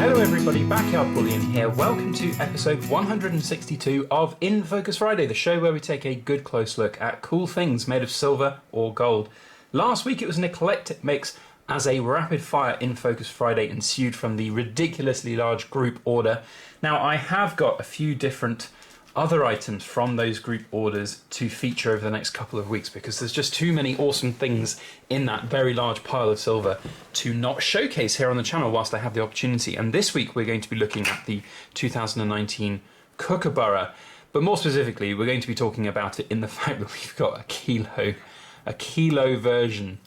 Hello everybody, Backyard Bullion here. Welcome to episode 162 of In Focus Friday, the show where we take a good close look at cool things made of silver or gold. Last week it was an eclectic mix as a rapid fire In Focus Friday ensued from the ridiculously large group order. Now I have got a few different other items from those group orders to feature over the next couple of weeks because there's just too many awesome things in that very large pile of silver to not showcase here on the channel whilst I have the opportunity. And this week we're going to be looking at the 2019 Kookaburra, but more specifically we're going to be talking about it in the fact that we've got a kilo version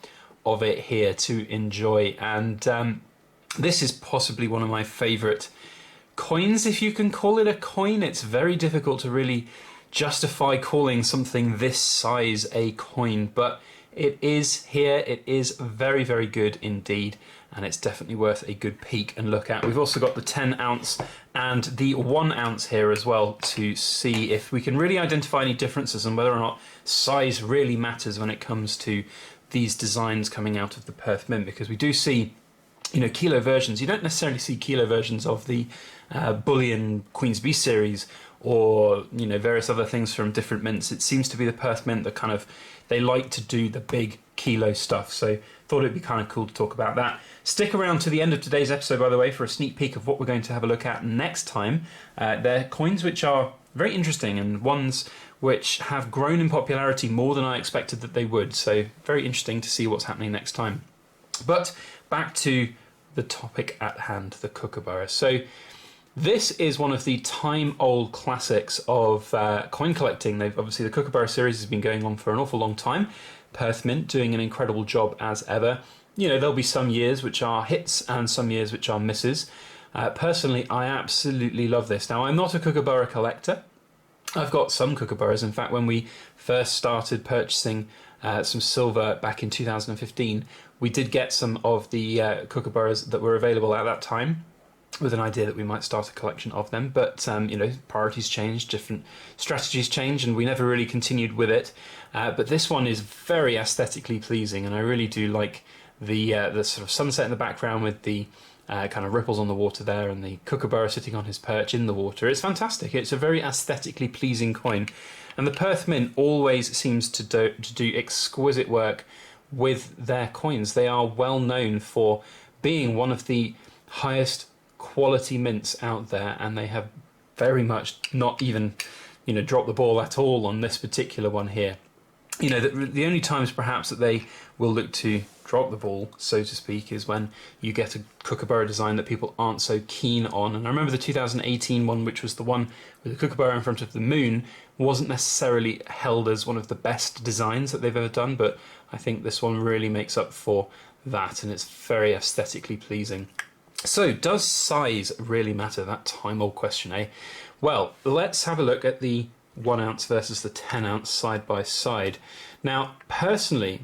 of it here to enjoy. And this is possibly one of my favourite coins, if you can call it a coin. It's very difficult to really justify calling something this size a coin, but it is here. It is very, very good indeed, and it's definitely worth a good peek and look at. We've also got the 10 ounce and the 1 ounce here as well to see if we can really identify any differences and whether or not size really matters when it comes to these designs coming out of the Perth Mint, because we do see, you know, kilo versions. You don't necessarily see kilo versions of the Bullion Queen's Beast series or, you know, various other things from different mints. It seems to be the Perth Mint that kind of, they like to do the big kilo stuff. So thought it'd be kind of cool to talk about that. Stick around to the end of today's episode, by the way, for a sneak peek of what we're going to have a look at next time. They're coins which are very interesting and ones which have grown in popularity more than I expected that they would. So very interesting to see what's happening next time. But back to the topic at hand, the Kookaburra. So this is one of the time-old classics of coin collecting. Obviously the Kookaburra series has been going on for an awful long time. Perth Mint doing an incredible job as ever. You know, there'll be some years which are hits and some years which are misses. Personally, I absolutely love this. Now, I'm not a Kookaburra collector. I've got some Kookaburras. In fact, when we first started purchasing some silver back in 2015, we did get some of the Kookaburras that were available at that time, with an idea that we might start a collection of them. But you know, priorities change, different strategies change, and we never really continued with it. But this one is very aesthetically pleasing, and I really do like the sort of sunset in the background with the kind of ripples on the water there, and the Kookaburra sitting on his perch in the water. It's fantastic. It's a very aesthetically pleasing coin, and the Perth Mint always seems to do exquisite work with their coins. They are well known for being one of the highest quality mints out there, and they have very much not even, you know, dropped the ball at all on this particular one here. You know, the only times perhaps that they will look to drop the ball, so to speak, is when you get a Kookaburra design that people aren't so keen on. And I remember the 2018 one, which was the one with the Kookaburra in front of the moon, wasn't necessarily held as one of the best designs that they've ever done, but I think this one really makes up for that, and it's very aesthetically pleasing. So, does size really matter? That time-old question, eh? Well, let's have a look at the 1 ounce versus the 10 ounce side by side. Now, personally,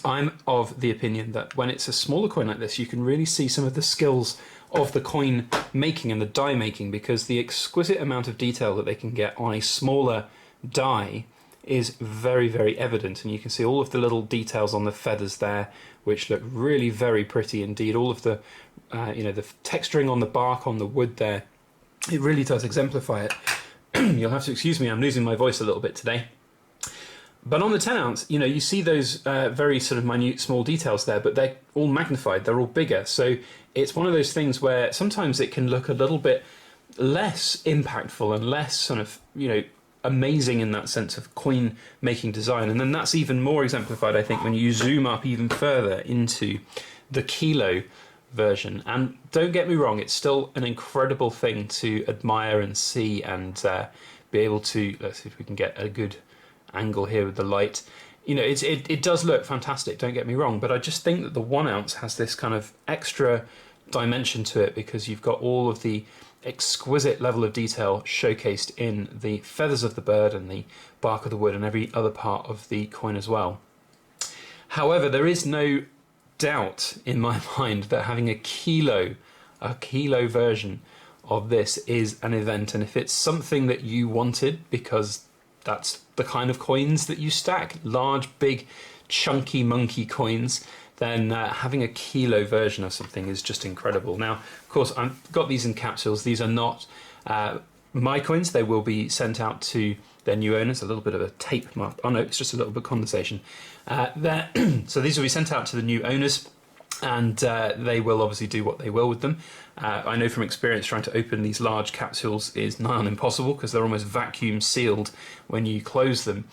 I'm of the opinion that when it's a smaller coin like this, you can really see some of the skills of the coin making and the die making, because the exquisite amount of detail that they can get on a smaller die is very, very evident. And you can see all of the little details on the feathers there, which look really very pretty indeed. All of the, you know, the texturing on the bark on the wood there, it really does exemplify it. You'll have to excuse me, I'm losing my voice a little bit today. But on the 10 ounce, you know, you see those very sort of minute, small details there, but they're all magnified, they're all bigger. So it's one of those things where sometimes it can look a little bit less impactful and less sort of, you know, amazing in that sense of coin making design. And then that's even more exemplified, I think, when you zoom up even further into the kilo version. And don't get me wrong, it's still an incredible thing to admire and see and be able to, let's see if we can get a good angle here with the light. You know, it does look fantastic, don't get me wrong, but I just think that the 1 ounce has this kind of extra dimension to it because you've got all of the exquisite level of detail showcased in the feathers of the bird and the bark of the wood and every other part of the coin as well. However, there is no doubt in my mind that having a kilo version of this is an event, and if it's something that you wanted because that's the kind of coins that you stack, large, big, chunky monkey coins, then having a kilo version of something is just incredible. Now, of course, I've got these in capsules. These are not my coins. They will be sent out to their new owners. A little bit of a tape mark. Oh no, it's just a little bit of condensation. So these will be sent out to the new owners, and they will obviously do what they will with them. I know from experience trying to open these large capsules is nigh on impossible because they're almost vacuum sealed when you close them.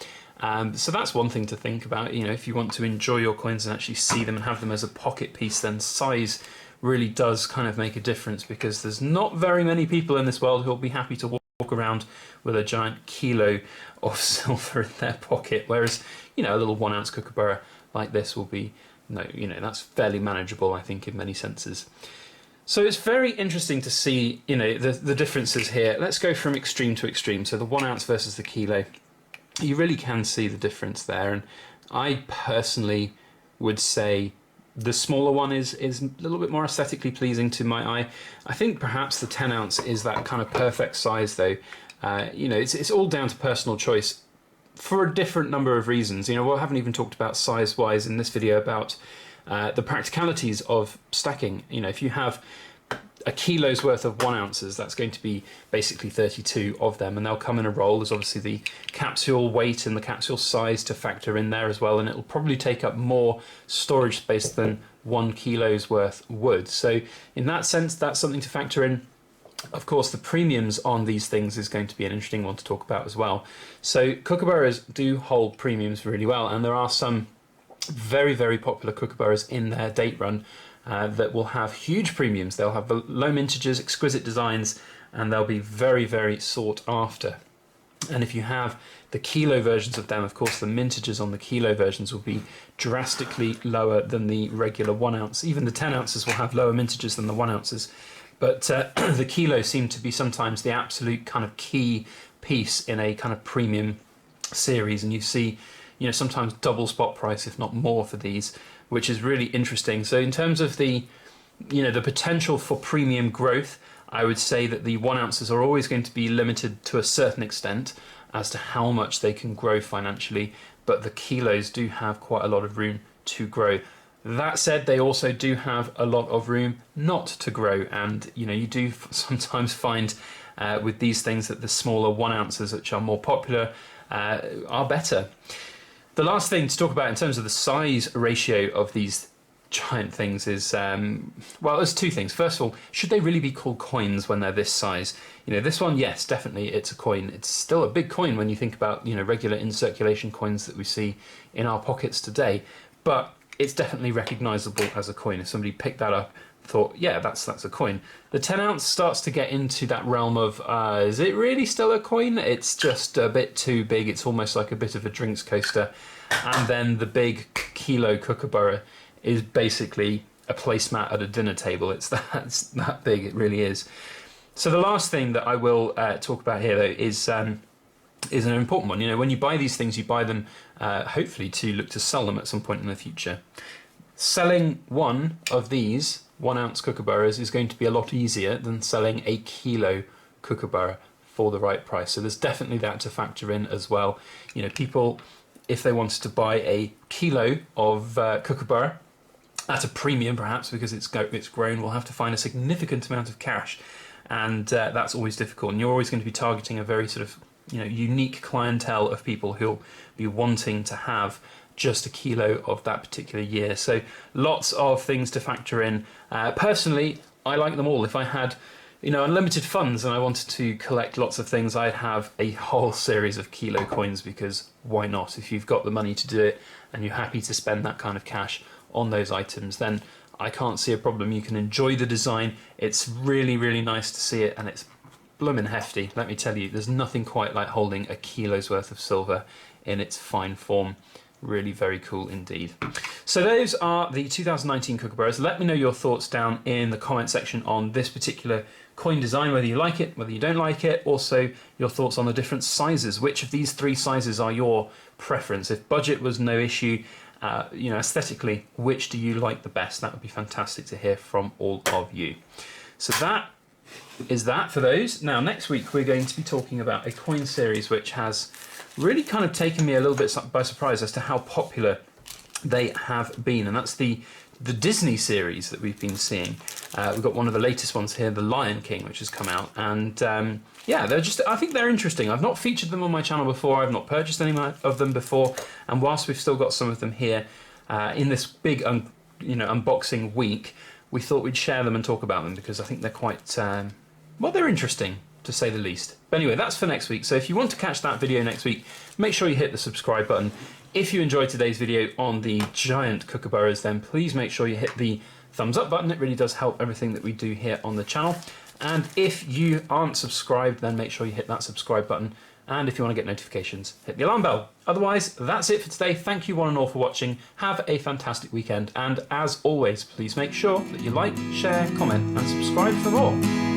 So that's one thing to think about. You know, if you want to enjoy your coins and actually see them and have them as a pocket piece, then size really does kind of make a difference, because there's not very many people in this world who will be happy to walk around with a giant kilo of silver in their pocket, whereas, you know, a little 1 ounce kookaburra like this will be, no, you know, that's fairly manageable, I think, in many senses. So it's very interesting to see, you know, the differences here. Let's go from extreme to extreme. So the 1 ounce versus the kilo. You really can see the difference there, and I personally would say the smaller one is a little bit more aesthetically pleasing to my eye. I think perhaps the 10 ounce is that kind of perfect size, though. You know, it's all down to personal choice for a different number of reasons. You know, we haven't even talked about size-wise in this video about the practicalities of stacking. You know, if you have a kilo's worth of 1 ounces, that's going to be basically 32 of them, and they'll come in a roll. There's obviously the capsule weight and the capsule size to factor in there as well, and it'll probably take up more storage space than 1 kilo's worth would. So in that sense, that's something to factor in. Of course, the premiums on these things is going to be an interesting one to talk about as well. So kookaburras do hold premiums really well, and there are some very, very popular kookaburras in their date run that will have huge premiums. They'll have low mintages, exquisite designs, and they'll be very, very sought after. And if you have the kilo versions of them, of course, the mintages on the kilo versions will be drastically lower than the regular 1 ounce. Even the 10 ounces will have lower mintages than the 1 ounces. But the kilos seem to be sometimes the absolute kind of key piece in a kind of premium series, and you see, you know, sometimes double spot price, if not more, for these, which is really interesting. So in terms of the, you know, the potential for premium growth, I would say that the 1 ounces are always going to be limited to a certain extent as to how much they can grow financially, but the kilos do have quite a lot of room to grow. That said, they also do have a lot of room not to grow, and you know, you do sometimes find with these things that the smaller 1 ounces, which are more popular, are better. The last thing to talk about in terms of the size ratio of these giant things is, well, there's two things. First of all, should they really be called coins when they're this size? You know, this one, yes, definitely it's a coin. It's still a big coin when you think about, you know, regular in circulation coins that we see in our pockets today, but it's definitely recognizable as a coin. If somebody picked that up, thought, yeah, that's a coin. The 10 ounce starts to get into that realm of, is it really still a coin? It's just a bit too big. It's almost like a bit of a drinks coaster. And then the big kilo kookaburra is basically a placemat at a dinner table. It's that big, it really is. So the last thing that I will talk about here, though, is an important one. You know, when you buy these things, you buy them hopefully to look to sell them at some point in the future. Selling one of these 1 ounce kookaburras is going to be a lot easier than selling a kilo kookaburra for the right price. So there's definitely that to factor in as well. You know, people, if they wanted to buy a kilo of kookaburra at a premium, perhaps because it's grown, will have to find a significant amount of cash, and that's always difficult. And you're always going to be targeting a very sort of, you know, unique clientele of people who'll be wanting to have just a kilo of that particular year. So lots of things to factor in. Personally, I like them all. If I had, you know, unlimited funds and I wanted to collect lots of things, I'd have a whole series of kilo coins, because why not? If you've got the money to do it and you're happy to spend that kind of cash on those items, then I can't see a problem. You can enjoy the design. It's really, really nice to see it, and it's bloomin' hefty. Let me tell you, there's nothing quite like holding a kilo's worth of silver in its fine form. Really very cool indeed. So those are the 2019 kookaburras. Let me know your thoughts down in the comment section on this particular coin design, whether you like it, whether you don't like it. Also your thoughts on the different sizes. Which of these three sizes are your preference? If budget was no issue, you know, aesthetically, which do you like the best? That would be fantastic to hear from all of you. So that is that for those. Now next week we're going to be talking about a coin series which has really kind of taken me a little bit by surprise as to how popular they have been, and that's the the Disney series that we've been seeing. We've got one of the latest ones here, The Lion King, which has come out, and yeah, I think they're interesting. I've not featured them on my channel before. I've not purchased any of them before, and whilst we've still got some of them here in this big, unboxing week, we thought we'd share them and talk about them because I think they're quite, well, they're interesting to say the least. But anyway, that's for next week. So if you want to catch that video next week, make sure you hit the subscribe button. If you enjoyed today's video on the giant kookaburras, then please make sure you hit the thumbs up button. It really does help everything that we do here on the channel. And if you aren't subscribed, then make sure you hit that subscribe button. And if you want to get notifications, hit the alarm bell. Otherwise, that's it for today. Thank you one and all for watching. Have a fantastic weekend. And as always, please make sure that you like, share, comment, and subscribe for more.